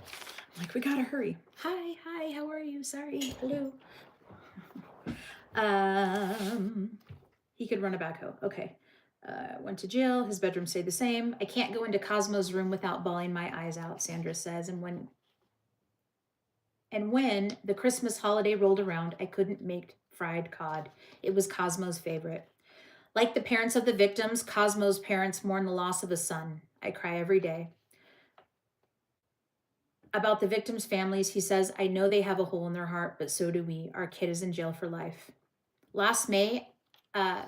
Speaker 1: I'm like, we got to hurry. Hi, how are you? Sorry, hello. He could run a backhoe. Okay. Went to jail. His bedroom stayed the same. I can't go into Cosmo's room without bawling my eyes out, Sandra says. And when the Christmas holiday rolled around, I couldn't make fried cod. It was Cosmo's favorite. Like the parents of the victims, Cosmo's parents mourn the loss of a son. I cry every day. About the victims' families, he says, I know they have a hole in their heart, but so do we. Our kid is in jail for life. Last May, uh,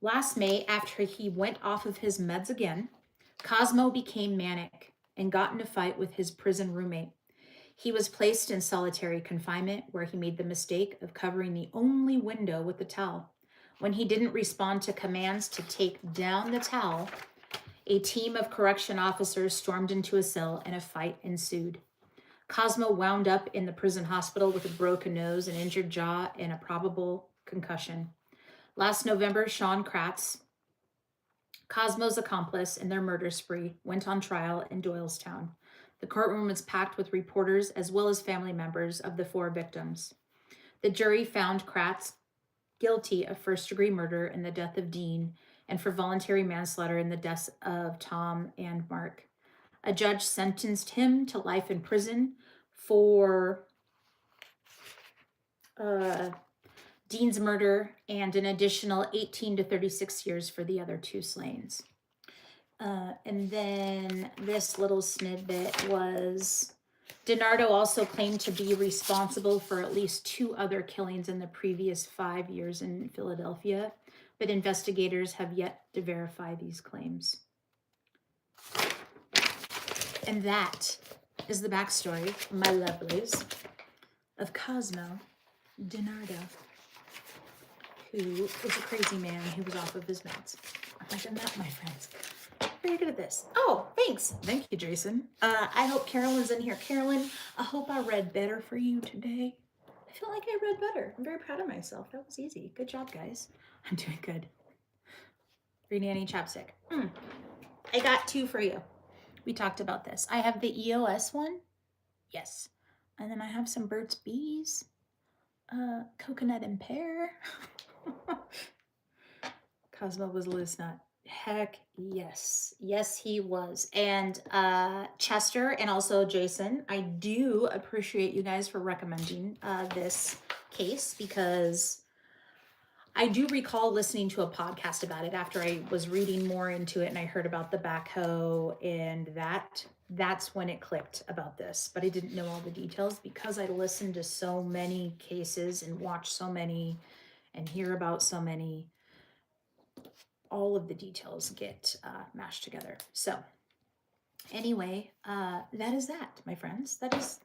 Speaker 1: after he went off of his meds again, Cosmo became manic and got in a fight with his prison roommate. He was placed in solitary confinement where he made the mistake of covering the only window with the towel. When he didn't respond to commands to take down the towel, a team of correction officers stormed into a cell and a fight ensued. Cosmo wound up in the prison hospital with a broken nose, an injured jaw, and a probable concussion. Last November, Sean Kratz, Cosmo's accomplice in their murder spree, went on trial in Doylestown. The courtroom was packed with reporters as well as family members of the 4 victims. The jury found Kratz guilty of first-degree murder in the death of Dean and for voluntary manslaughter in the deaths of Tom and Mark. A judge sentenced him to life in prison for Dean's murder and an additional 18 to 36 years for the other 2 slayings. And then this little snippet was DiNardo also claimed to be responsible for at least 2 other killings in the previous 5 years in Philadelphia, but investigators have yet to verify these claims. And that is the backstory, my lovelies, of Cosmo DiNardo, who was a crazy man who was off of his meds. Imagine that, my friends. Very good at this. Oh, thanks. Thank you, Jason. I hope Carolyn's in here. Carolyn, I hope I read better for you today. I feel like I read better. I'm very proud of myself. That was easy. Good job, guys. I'm doing good. Reading any chapstick. I got 2 for you. We talked about this. I have the EOS one. Yes. And then I have some Burt's Bees. Coconut and pear. Cosmo was a loose nut. Heck yes. Yes, he was. And Chester and also Jason, I do appreciate you guys for recommending this case because I do recall listening to a podcast about it after I was reading more into it and I heard about the backhoe and that's when it clicked about this. But I didn't know all the details because I listened to so many cases and watched so many and hear about so many. All of the details get mashed together. So anyway, that is that, my friends. That is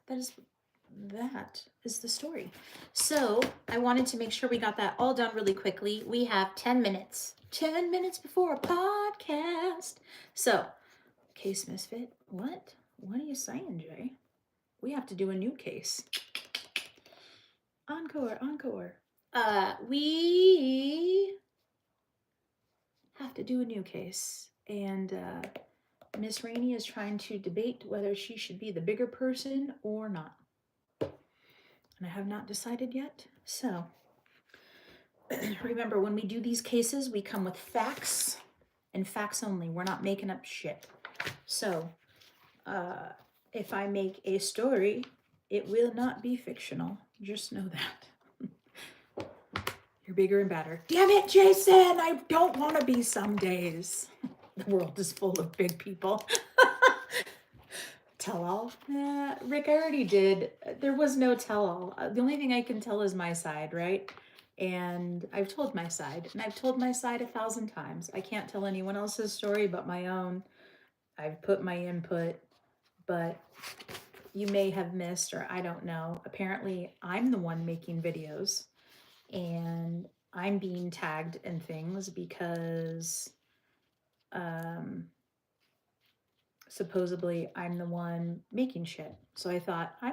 Speaker 1: the story. So I wanted to make sure we got that all done really quickly. We have 10 minutes. 10 minutes before a podcast. So, case misfit. What are you saying, Jay? We have to do a new case. Encore. We have to do a new case. And Miss Rainey is trying to debate whether she should be the bigger person or not. And I have not decided yet. So remember, when we do these cases, we come with facts and facts only. We're not making up shit. So if I make a story, it will not be fictional. Just know that. You're bigger and better. Damn it, Jason! I don't want to be some days. The world is full of big people. Tell-all? Rick, I already did. There was no tell-all. The only thing I can tell is my side, right? And I've told my side. And I've told my side 1,000 times. I can't tell anyone else's story but my own. I've put my input, but you may have missed, or I don't know. Apparently, I'm the one making videos. And I'm being tagged in things because supposedly I'm the one making shit. So I thought, I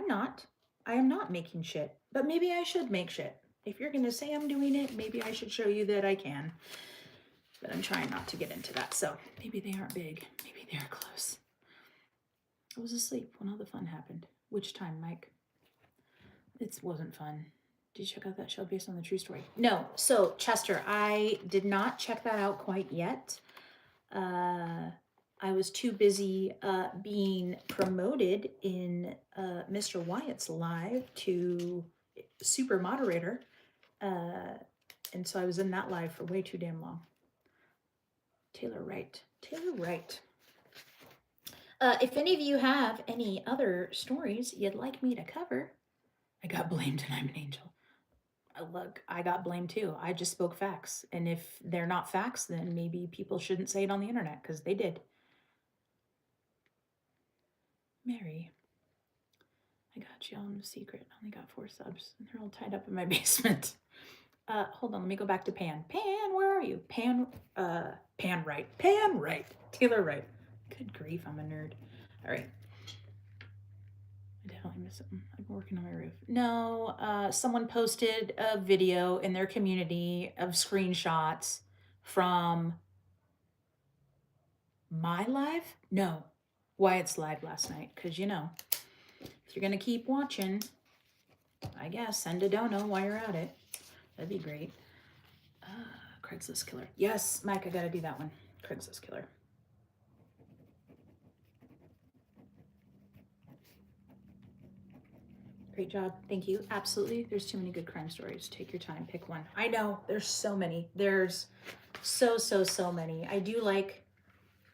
Speaker 1: am not making shit, but maybe I should make shit. If you're going to say I'm doing it, maybe I should show you that I can. But I'm trying not to get into that. So maybe they aren't big. Maybe they're close. I was asleep when all the fun happened. Which time, Mike? It wasn't fun. Did you check out that show based on the true story? No. So Chester, I did not check that out quite yet. I was too busy being promoted in Mr. Wyatt's live to super moderator. And so I was in that live for way too damn long. Taylor Wright. Taylor Wright. If any of you have any other stories you'd like me to cover, I got blamed and I'm an angel. Look, I got blamed too. I just spoke facts. And if they're not facts, then maybe people shouldn't say it on the internet because they did. Mary, I got you on the secret. I only got 4 subs and they're all tied up in my basement. Hold on, let me go back to Pan. Pan, where are you? Pan Wright. Pan Wright. Taylor Wright. Good grief, I'm a nerd. All right. I definitely missed something. I'm working on my roof. No, someone posted a video in their community of screenshots from my live? No, Wyatt's live last night. Because, you know, if you're going to keep watching, I guess send a dono while you're at it. That'd be great. Craigslist killer. Yes, Mike, I got to do that one. Craigslist killer. Great job. Thank you. Absolutely. There's too many good crime stories. Take your time. Pick one. I know. There's so many. There's so many. I do like,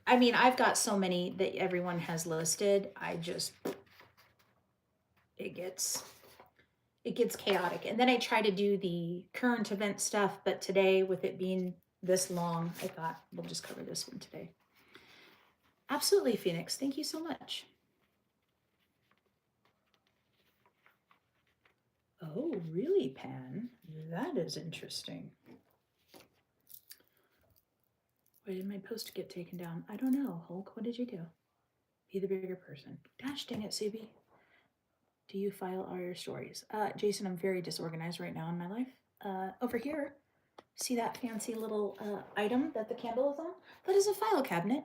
Speaker 1: I mean, I've got so many that everyone has listed. It gets chaotic. And then I try to do the current event stuff. But today, with it being this long, I thought we'll just cover this one today. Absolutely, Phoenix. Thank you so much. Oh, really, Pan? That is interesting. Why did my post get taken down? I don't know. Hulk, what did you do? Be the bigger person. Gosh dang it, Subi. Do you file all your stories? Jason, I'm very disorganized right now in my life. Over here, see that fancy little item that the candle is on? That is a file cabinet.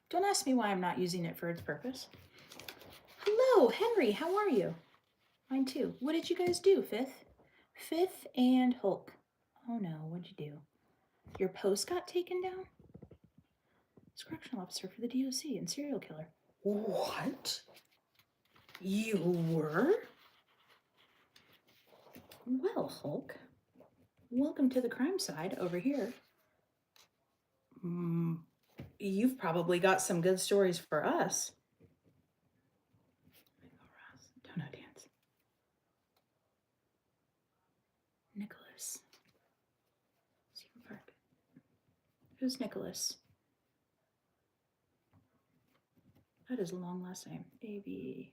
Speaker 1: Don't ask me why I'm not using it for its purpose. Hello, Henry. How are you? Mine too. What did you guys do, Fifth? Fifth and Hulk. Oh no, what'd you do? Your post got taken down? He's correctional officer for the DOC and serial killer. What? You were? Well, Hulk, welcome to the crime side over here. You've probably got some good stories for us. Dono dance. Nicholas. Secret Park. Who's Nicholas? That is a long last name. Avahverdian.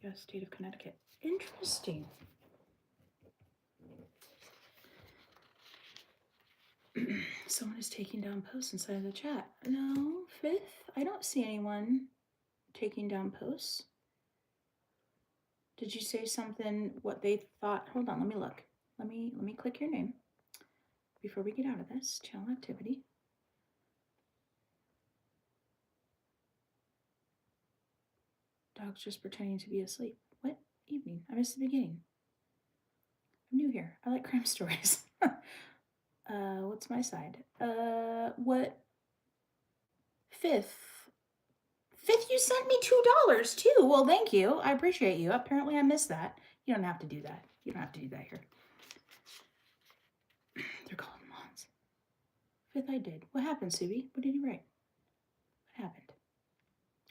Speaker 1: Yes, state of Connecticut. Interesting. Someone is taking down posts inside of the chat. No, Fifth, I don't see anyone taking down posts. Did you say something, what they thought? Hold on, let me look. Let me click your name before we get out of this. Channel activity. Dog's just pretending to be asleep. What evening? I missed the beginning. I'm new here. I like crime stories. What's my side? What? Fifth, you sent me $2 too. Well, thank you. I appreciate you. Apparently I missed that. You don't have to do that. You don't have to do that here. They're calling Mons. Fifth, I did. What happened, Subi? What did you write? What happened?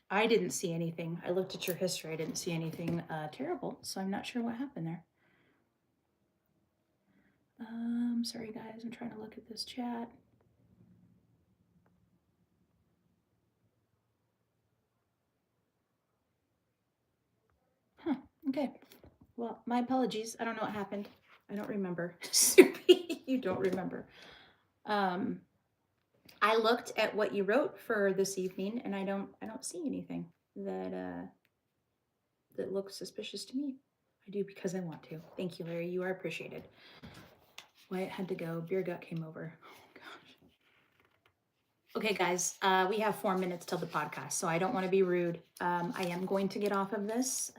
Speaker 1: I didn't see anything. I looked at your history. I didn't see anything terrible, so I'm not sure what happened there. Sorry guys, I'm trying to look at this chat. Huh, okay. Well, my apologies. I don't know what happened. I don't remember. You don't remember. I looked at what you wrote for this evening and I don't see anything that that looks suspicious to me. I do because I want to. Thank you, Larry. You are appreciated. Wyatt had to go. Beer gut came over. Oh gosh. Okay, guys, we have 4 minutes till the podcast, so I don't want to be rude. I am going to get off of this.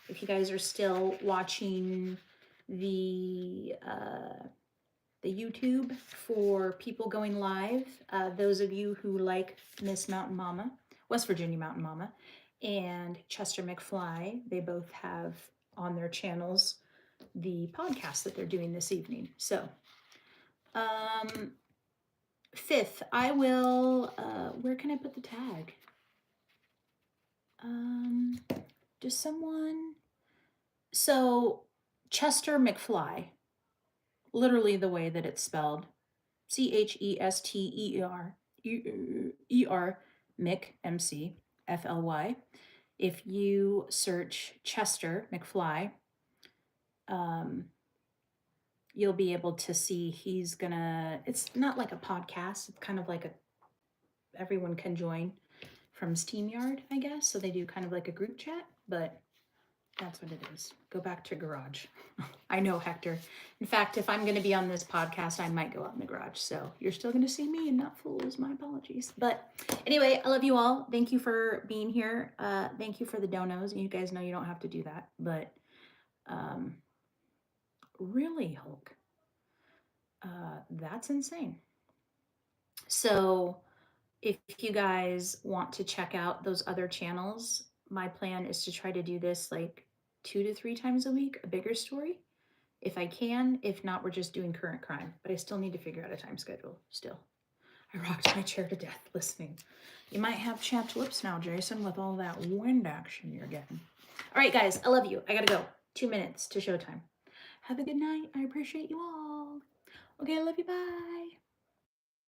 Speaker 1: If you guys are still watching the YouTube for people going live, those of you who like Miss Mountain Mama, West Virginia Mountain Mama, and Chester McFly. They both have on their channels the podcast that they're doing this evening. So, fifth, I will, where can I put the tag? Does someone, so Chester McFly, literally the way that it's spelled, Chester, Mick, MC, FLY. If you search Chester McFly, you'll be able to see he's gonna, it's not like a podcast, it's kind of like a, everyone can join from SteamYard, I guess. So they do kind of like a group chat, but that's what it is. Go back to garage. I know, Hector. In fact, if I'm going to be on this podcast, I might go out in the garage. So you're still going to see me and not fools. My apologies. But anyway, I love you all. Thank you for being here. Thank you for the donos. You guys know you don't have to do that. But really, Hulk, that's insane. So if you guys want to check out those other channels, my plan is to try to do this like 2 to 3 times a week, a bigger story. If I can, if not, we're just doing current crime, but I still need to figure out a time schedule still. I rocked my chair to death listening. You might have chapped lips now, Jason, with all that wind action you're getting. All right, guys, I love you. I gotta go. 2 minutes to showtime. Have a good night. I appreciate you all. Okay, I love you. Bye.